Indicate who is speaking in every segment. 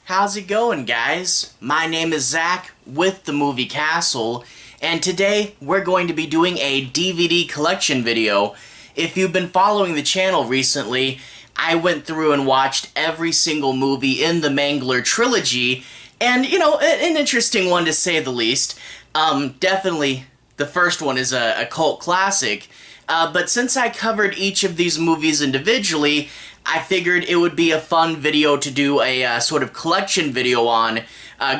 Speaker 1: How's it going, guys? My name is Zach with the Movie Castle, and today we're going to be doing a DVD collection video. If you've been following the channel recently, I went through and watched every single movie in the Mangler trilogy, and, you know, an interesting one to say the least. Definitely the first one is a cult classic, but since I covered each of these movies individually, I figured it would be a fun video to do a sort of collection video on,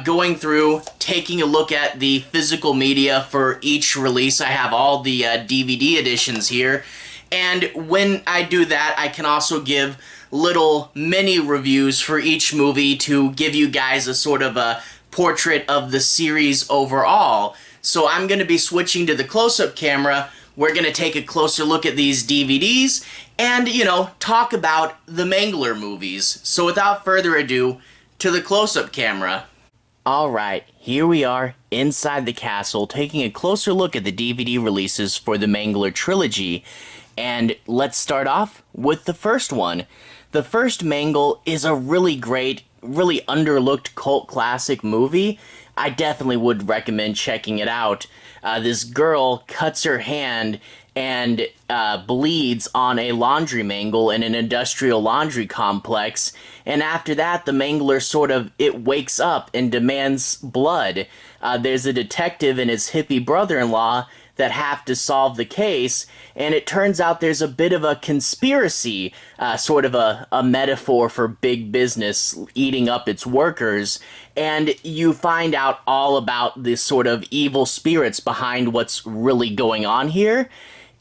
Speaker 1: going through, taking a look at the physical media for each release. I have all the DVD editions here, and when I do that, I can also give little mini reviews for each movie to give you guys a sort of a portrait of the series overall. So I'm going to be switching to the close-up camera. We're going to take a closer look at these DVDs and, you know, talk about the Mangler movies. So without further ado, to the close-up camera. Alright, here we are inside the castle taking a closer look at the DVD releases for the Mangler trilogy. And let's start off with the first one. The first Mangle is a really great, really underlooked cult classic movie. I definitely would recommend checking it out. This girl cuts her hand and bleeds on a laundry mangle in an industrial laundry complex, and after that the Mangler it wakes up and demands blood. There's a detective and his hippie brother-in-law that have to solve the case, and it turns out there's a bit of a conspiracy, sort of a metaphor for big business eating up its workers, and you find out all about the sort of evil spirits behind what's really going on here.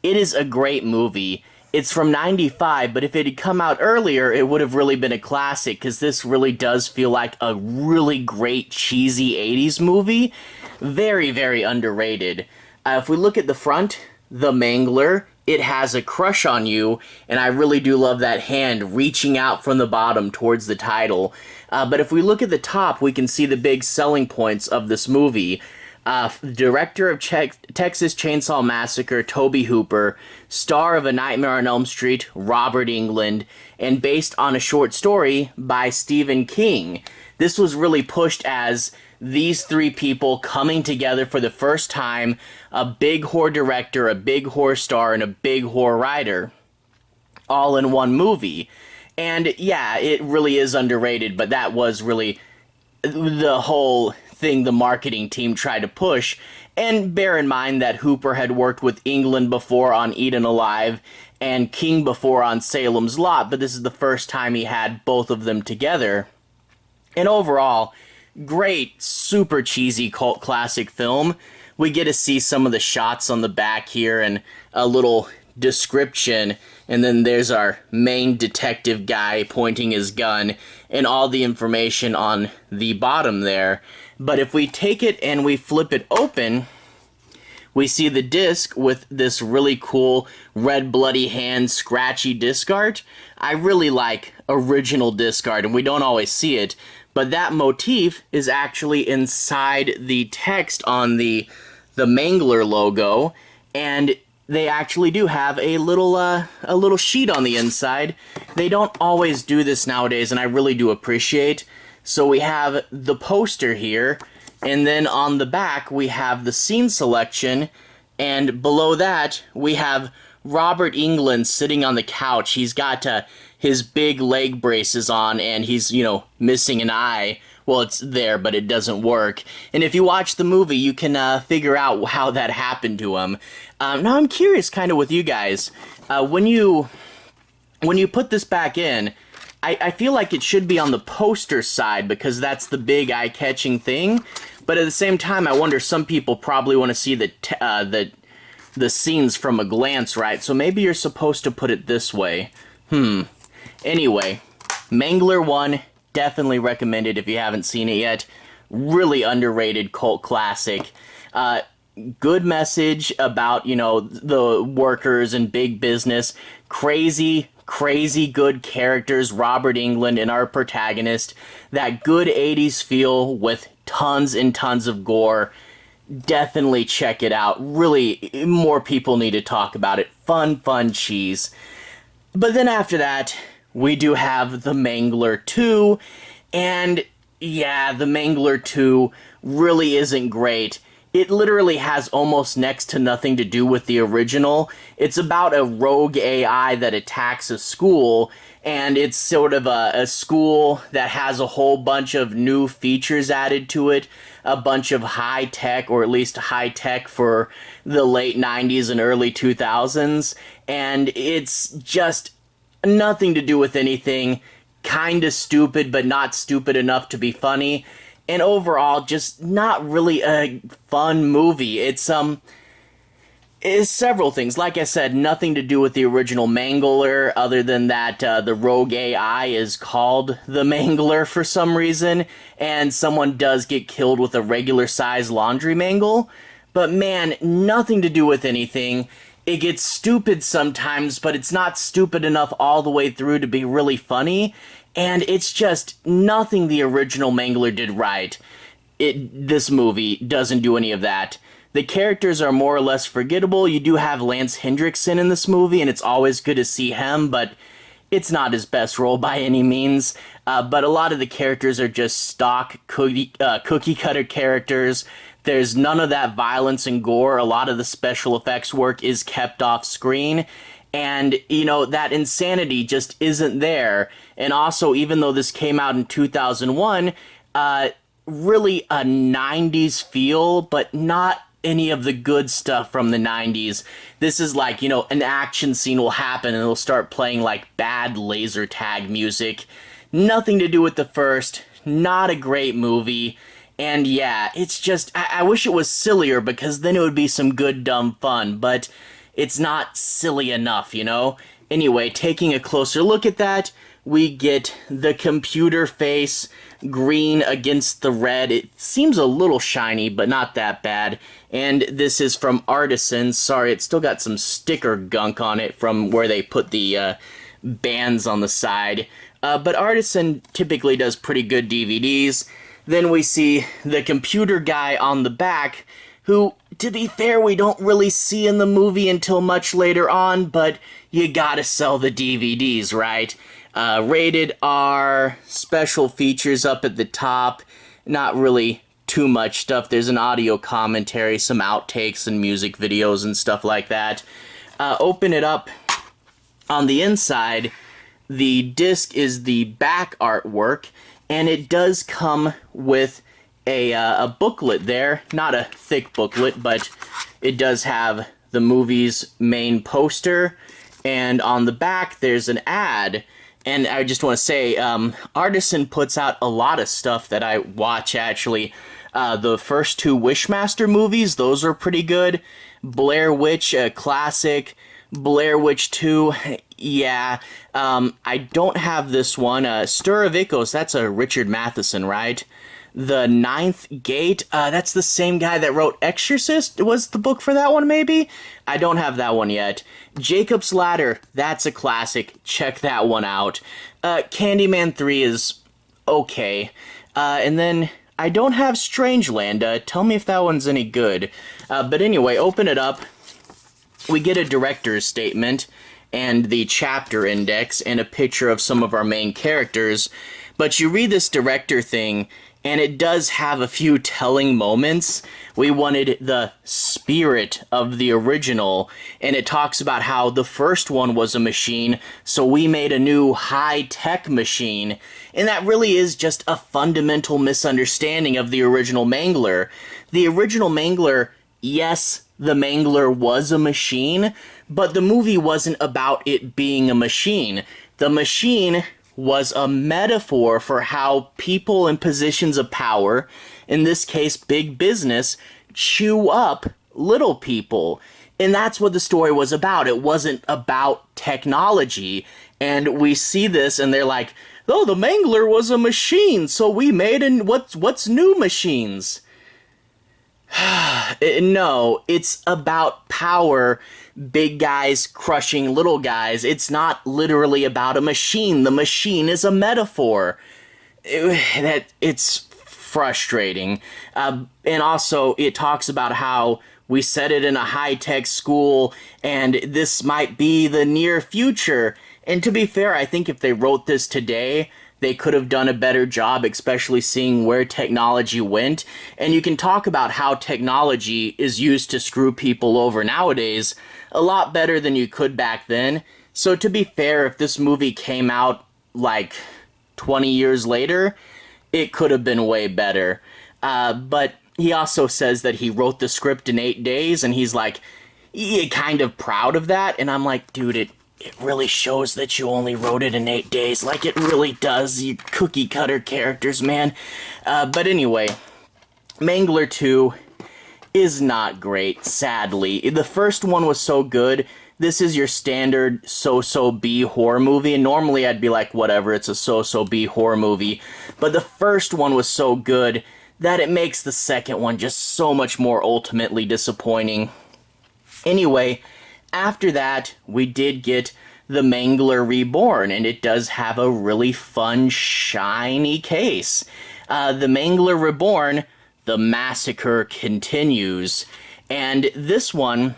Speaker 1: It is a great movie. It's from '95, but if it had come out earlier, it would have really been a classic, because this really does feel like a really great cheesy 80s movie. Very, very underrated. If we look at the front, the Mangler, it has a crush on you, and I really do love that hand reaching out from the bottom towards the title. But if we look at the top, we can see the big selling points of this movie. Director of Texas Chainsaw Massacre, Tobe Hooper, star of A Nightmare on Elm Street, Robert Englund, and based on a short story by Stephen King. This was really pushed as these three people coming together for the first time, a big horror director, a big horror star, and a big horror writer, all in one movie. And yeah, it really is underrated, but that was really the whole thing the marketing team tried to push. And bear in mind that Hooper had worked with Englund before on Eaten Alive and King before on Salem's Lot, but this is the first time he had both of them together. And overall, great, super cheesy cult classic film. We get to see some of the shots on the back here and a little description, and then there's our main detective guy pointing his gun and all the information on the bottom there. But if we take it and we flip it open, we see the disc with this really cool red bloody hand scratchy disc art. I really like original disc art, and we don't always see it, but that motif is actually inside the text on the Mangler logo, and they actually do have a little sheet on the inside. They don't always do this nowadays, and I really do appreciate. So we have the poster here, and then on the back we have the scene selection, and below that we have Robert Englund sitting on the couch. He's got his big leg braces on, and he's, you know, missing an eye. Well, it's there, but it doesn't work. And if you watch the movie, you can figure out how that happened to him. Now, I'm curious kind of with you guys. When you put this back in, I feel like it should be on the poster side, because that's the big eye-catching thing. But at the same time, I wonder, some people probably want to see the scenes from a glance, right? So maybe you're supposed to put it this way. Anyway, Mangler 1, definitely recommended if you haven't seen it yet. Really underrated cult classic. Good message about, you know, the workers and big business. Crazy good characters, Robert Englund and our protagonist. That good 80s feel with tons and tons of gore. Definitely check it out. Really, more people need to talk about it. Fun cheese. But then after that, we do have the Mangler 2, and Yeah, the Mangler 2 really isn't great. It literally has almost next to nothing to do with the original. It's about a rogue AI that attacks a school, and it's sort of a school that has a whole bunch of new features added to it, a bunch of high tech, or at least high tech for the late 90s and early 2000s, and it's just nothing to do with anything, kinda stupid, but not stupid enough to be funny, and overall, just not really a fun movie. It's several things. Like I said, nothing to do with the original Mangler, other than that the rogue AI is called the Mangler for some reason, and someone does get killed with a regular-sized laundry mangle. But man, nothing to do with anything. It gets stupid sometimes, but it's not stupid enough all the way through to be really funny, and it's just nothing the original Mangler did right. This movie doesn't do any of that. The characters are more or less forgettable. You do have Lance Hendrickson in this movie, and it's always good to see him, but it's not his best role by any means. But a lot of the characters are just stock cookie cutter characters. There's none of that violence and gore. A lot of the special effects work is kept off screen. And, you know, that insanity just isn't there. And also, even though this came out in 2001, really a 90s feel, but not any of the good stuff from the 90s. This is like, you know, an action scene will happen and it'll start playing like bad laser tag music. Nothing to do with the first. Not a great movie. And yeah, it's just, I wish it was sillier, because then it would be some good dumb fun, but it's not silly enough, you know? Anyway, taking a closer look at that, we get the computer face, green against the red. It seems a little shiny, but not that bad. And this is from Artisan. Sorry, it's still got some sticker gunk on it from where they put the bands on the side. But Artisan typically does pretty good DVDs. Then we see the computer guy on the back, who, to be fair, we don't really see in the movie until much later on, but you gotta sell the DVDs, right? Rated R, special features up at the top, not really too much stuff. There's an audio commentary, some outtakes and music videos and stuff like that. Open it up. On the inside, the disc is the back artwork, and it does come with a booklet there. Not a thick booklet, but it does have the movie's main poster, and on the back there's an ad. And I just want to say, Artisan puts out a lot of stuff that I watch, actually. The first two Wishmaster movies, those are pretty good. Blair Witch, a classic. Blair Witch 2, yeah. I don't have this one. Stir of Echoes, that's a Richard Matheson, right? The Ninth Gate, that's the same guy that wrote Exorcist, was the book for that one, maybe? I don't have that one yet. Jacob's Ladder, that's a classic. Check that one out. Candyman 3 is okay. And then I don't have Strangeland. Tell me if that one's any good. But anyway, open it up. We get a director's statement and the chapter index and a picture of some of our main characters. But you read this director thing, and it does have a few telling moments. We wanted the spirit of the original, and it talks about how the first one was a machine, so we made a new high-tech machine. And that really is just a fundamental misunderstanding of the original Mangler. The original Mangler, yes, the Mangler was a machine, but the movie wasn't about it being a machine. The machine was a metaphor for how people in positions of power, in this case big business, chew up little people. And that's what the story was about. It wasn't about technology. And we see this and they're like, oh, the Mangler was a machine, so we made what's new machines? No, it's about power, big guys crushing little guys. It's not literally about a machine. The machine is a metaphor. It's frustrating. And also, it talks about how we set it in a high-tech school, and this might be the near future. And to be fair, I think if they wrote this today, they could have done a better job, especially seeing where technology went. And you can talk about how technology is used to screw people over nowadays a lot better than you could back then. So to be fair, if this movie came out like 20 years later, it could have been way better. But he also says that he wrote the script in 8 days, and he's like, kind of proud of that. And I'm like, dude, it really shows that you only wrote it in 8 days. Like, it really does, you cookie cutter characters, man. But anyway, Mangler 2 is not great, sadly. The first one was so good. This is your standard so-so B horror movie, and normally I'd be like, whatever, it's a so-so B horror movie. But the first one was so good that it makes the second one just so much more ultimately disappointing. Anyway, after that, we did get the Mangler Reborn, and it does have a really fun, shiny case. The Mangler Reborn, the massacre continues, and this one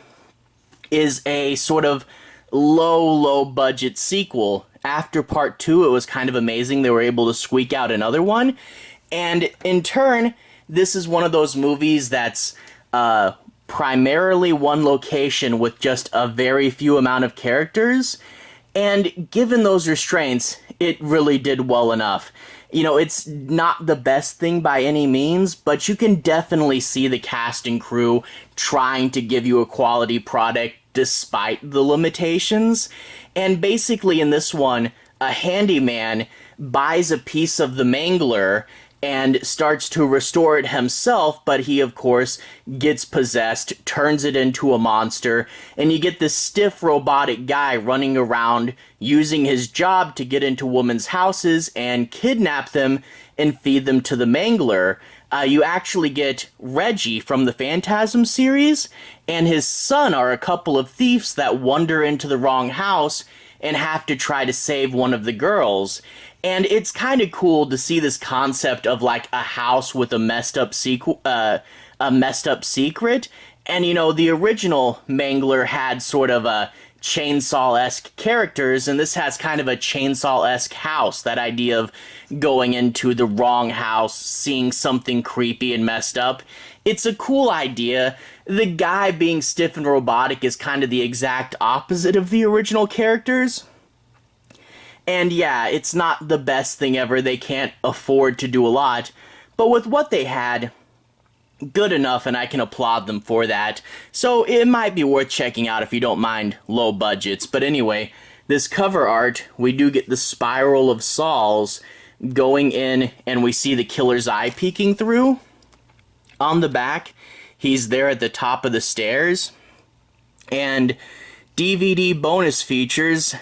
Speaker 1: is a sort of low budget sequel. After part 2, it was kind of amazing they were able to squeak out another one, and in turn, this is one of those movies that's primarily one location with just a very few amount of characters, and given those restraints, it really did well enough. You know, it's not the best thing by any means, but you can definitely see the cast and crew trying to give you a quality product despite the limitations. And basically in this one, a handyman buys a piece of the Mangler and starts to restore it himself, but he, of course, gets possessed, turns it into a monster, and you get this stiff robotic guy running around using his job to get into women's houses and kidnap them and feed them to the Mangler. You actually get Reggie from the Phantasm series, and his son are a couple of thieves that wander into the wrong house and have to try to save one of the girls. And it's kind of cool to see this concept of like a house with a messed up secret. And you know, the original Mangler had sort of a chainsaw-esque characters, and this has kind of a chainsaw-esque house. That idea of going into the wrong house, seeing something creepy and messed up. It's a cool idea. The guy being stiff and robotic is kind of the exact opposite of the original characters. And yeah, it's not the best thing ever. They can't afford to do a lot. But with what they had, good enough, and I can applaud them for that. So it might be worth checking out if you don't mind low budgets. But anyway, this cover art, we do get the spiral of Saul's going in, and we see the killer's eye peeking through. On the back, he's there at the top of the stairs. And DVD bonus features,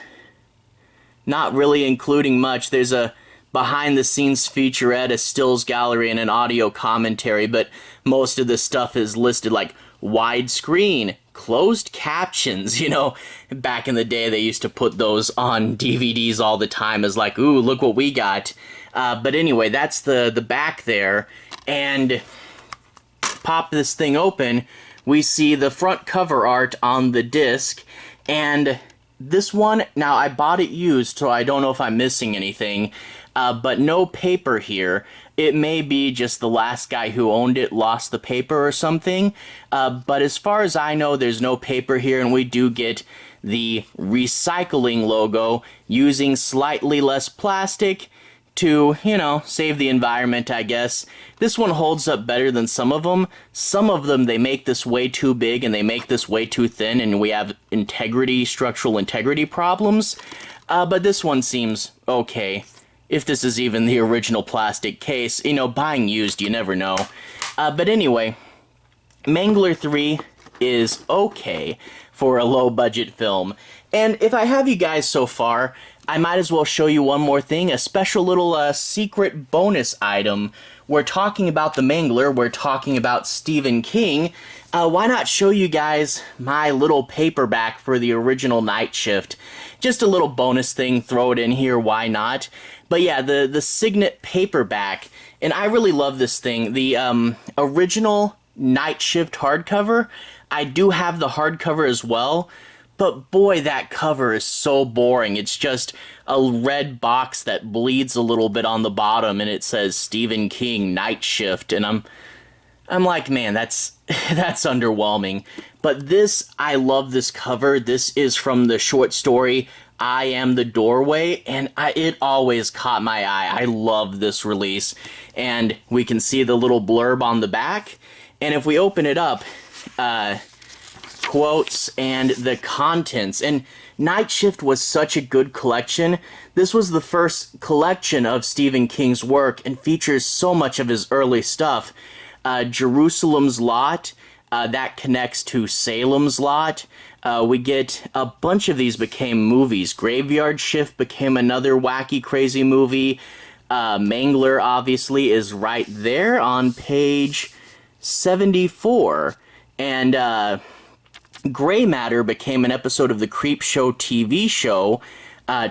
Speaker 1: not really including much. There's a behind-the-scenes featurette, a stills gallery, and an audio commentary, but most of the stuff is listed like widescreen, closed captions. You know, back in the day, they used to put those on DVDs all the time as like, ooh, look what we got. But anyway, that's the back there, and pop this thing open, we see the front cover art on the disc, and this one, now I bought it used, so I don't know if I'm missing anything, but no paper here. It may be just the last guy who owned it lost the paper or something, but as far as I know, there's no paper here, and we do get the recycling logo using slightly less plastic to, you know, save the environment, I guess. This one holds up better than some of them. Some of them, they make this way too big and they make this way too thin, and we have structural integrity problems. But this one seems okay. If this is even the original plastic case, you know, buying used, you never know. But anyway, Mangler 3 is okay for a low-budget film. And if I have you guys so far, I might as well show you one more thing, a special little secret bonus item. We're talking about the Mangler, we're talking about Stephen King. Why not show you guys my little paperback for the original Night Shift? Just a little bonus thing, throw it in here, why not? But yeah, the Signet paperback, and I really love this thing. The original Night Shift hardcover, I do have the hardcover as well, But boy, that cover is so boring. It's just a red box that bleeds a little bit on the bottom, and it says Stephen King Night Shift, and I'm like, man, that's underwhelming. But this, I love this cover. This is from the short story I Am the Doorway, and it always caught my eye. I love this release. And we can see the little blurb on the back, and if we open it up, quotes and the contents. And Night Shift was such a good collection. This was the first collection of Stephen King's work and features so much of his early stuff. Jerusalem's Lot, that connects to Salem's Lot. We get a bunch of these became movies. Graveyard Shift became another wacky, crazy movie. Mangler, obviously, is right there on page 74. And Gray Matter became an episode of the Creep Show TV show.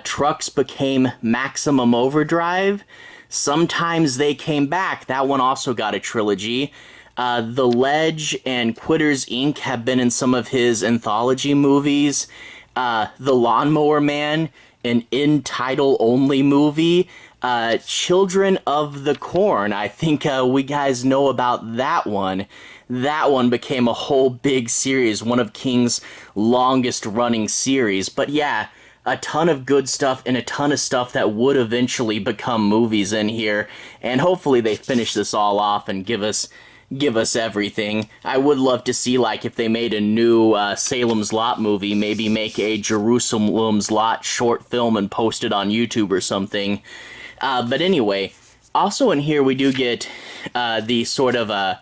Speaker 1: Trucks became Maximum Overdrive. Sometimes They Came Back. That one also got a trilogy. The Ledge and Quitters Inc. have been in some of his anthology movies. The Lawnmower Man, an in-title-only movie. Children of the Corn. I think we guys know about that one. That one became a whole big series, one of King's longest-running series. But yeah, a ton of good stuff and a ton of stuff that would eventually become movies in here. And hopefully they finish this all off and give us everything. I would love to see, like, if they made a new Salem's Lot movie, maybe make a Jerusalem's Lot short film and post it on YouTube or something. But anyway, also in here we do get the sort of,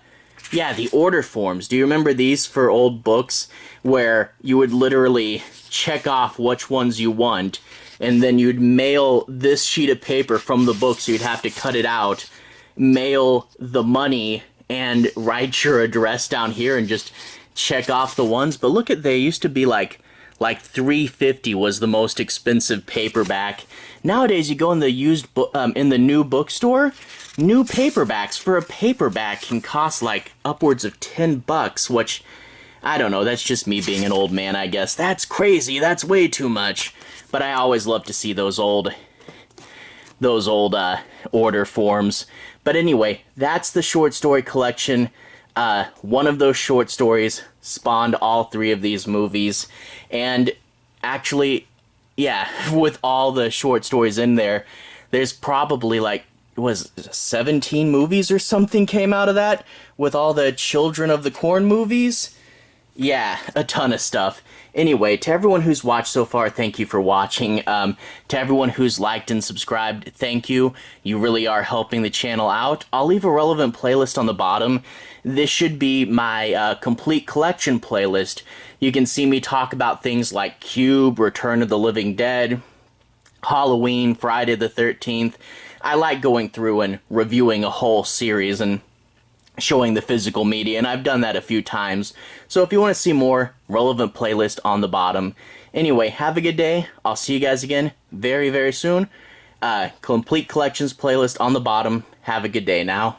Speaker 1: the order forms. Do you remember these for old books where you would literally check off which ones you want, and then you'd mail this sheet of paper from the book, so you'd have to cut it out, mail the money, and write your address down here and just check off the ones. But look at, they used to be like $3.50 was the most expensive paperback. Nowadays, you go in the in the new bookstore, new paperbacks for a paperback can cost like upwards of $10, which, I don't know, that's just me being an old man, I guess. That's crazy, that's way too much. But I always love to see those old order forms. But anyway, that's the short story collection. One of those short stories spawned all three of these movies. And actually, yeah, with all the short stories in there, there's probably like, was 17 movies or something came out of that? With all the Children of the Corn movies? Yeah, a ton of stuff. Anyway, to everyone who's watched so far, thank you for watching. To everyone who's liked and subscribed, thank you. You really are helping the channel out. I'll leave a relevant playlist on the bottom. This should be my complete collection playlist. You can see me talk about things like Cube, Return of the Living Dead, Halloween, Friday the 13th. I like going through and reviewing a whole series and showing the physical media, and I've done that a few times. So if you want to see more, relevant playlist on the bottom. Anyway, have a good day. I'll see you guys again very, very soon. Complete collections playlist on the bottom. Have a good day now.